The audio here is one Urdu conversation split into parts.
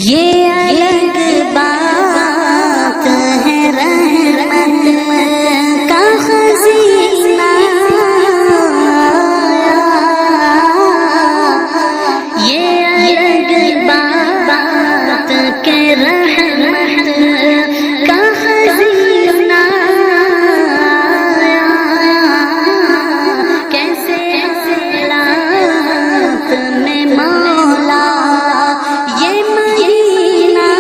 یہ الگ بات ہے رحمت کا خزینہ، یہ الگ بات کہ رحمت کا خزینہ کیسے حالات میں مولا یہ مہینہ،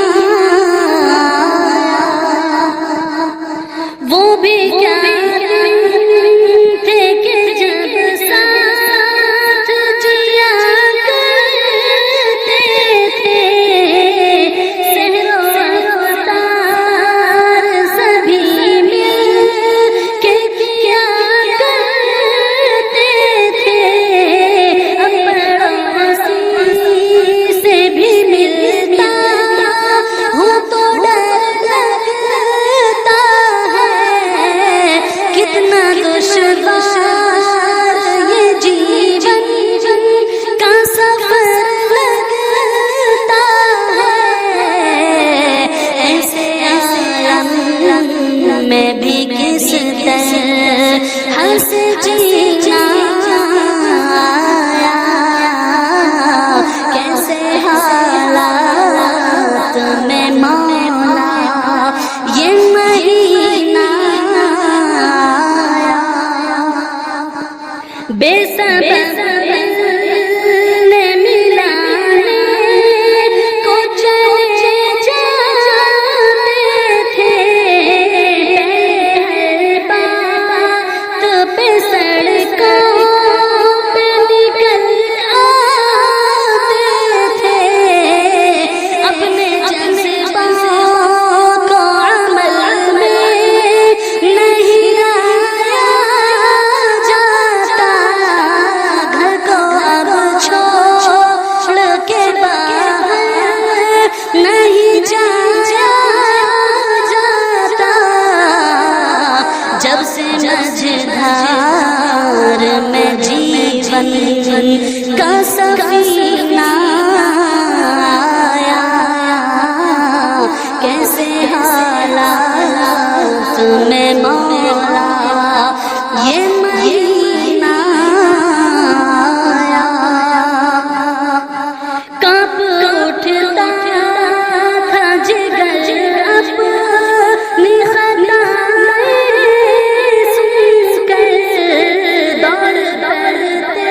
وہ بھی کیا تھے کہ جب ساتھ جیا کرتے تھے، سحر و افطار سبھی مل کے کیا کرتے تھے، پڑوسی سے بھی ملتا ہوں تو ڈر لگتا ہے، کتنا دشوار یہ جیون کا سفر لگتا ہے، ایسے عالم میں بھی کس طرح سے جینا آیا، کیسے حالات میں مولا یہ مہینہ آیا، بے سبب نے ملانے کو چلے جاتے تھے، بات پہ سڑکوں پہ نکل آتے تھے، اپنے جذبات کو عمل میں نہیں لایا جاتا، گھر کو اب چھوڑ کے باہر نہیں جایا جاتا، جب سے مجھدار میں جیون کا سفینہ آیا، کیسے حالات میں مولا یہ مہینہ آیا، کانپ اٹھتا تھا جگر اپنی خطائیں سن کر، دوڑتے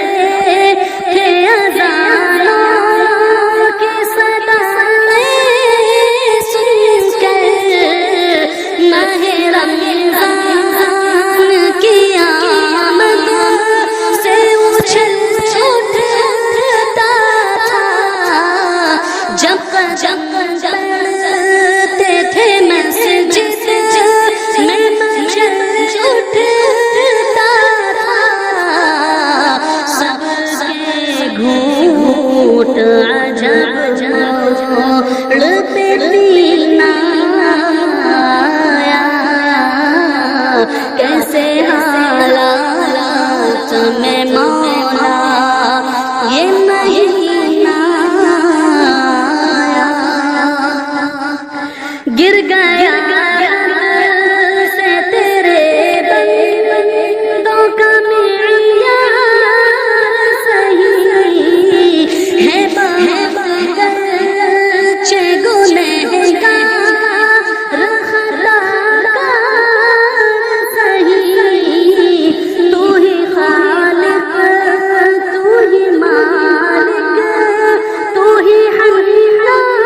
تھے اذانوں کی صدائیں سن کر، ماہ رمضان کی آمد سے اچھل اٹھتا تھا، جب پڑھتے تھے مسجد میں مچل اٹھتا تھا، صبر کے گھونٹ عجب موڑ پہ پینا آیا، کیسے حالات میں مولا یہ مہینہ آیا، گر گیا سے تیرے بندوں کا معیار صحیح ہے، بہت گرچہ گنہگار خطاکار صحیح، تو ہی خالق تو ہی مالک تو ہی حنان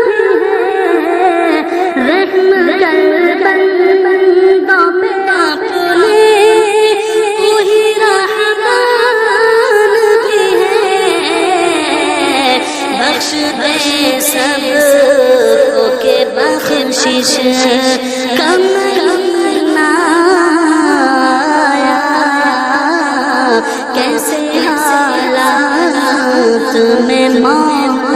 بھی ہے، رحم کر بندوں پہ اپنے، تو ہی رحمان بھی ہے، بخش دے سب کو کہ بخشش کا مہینہ آیا، کیسے حالات میں مولا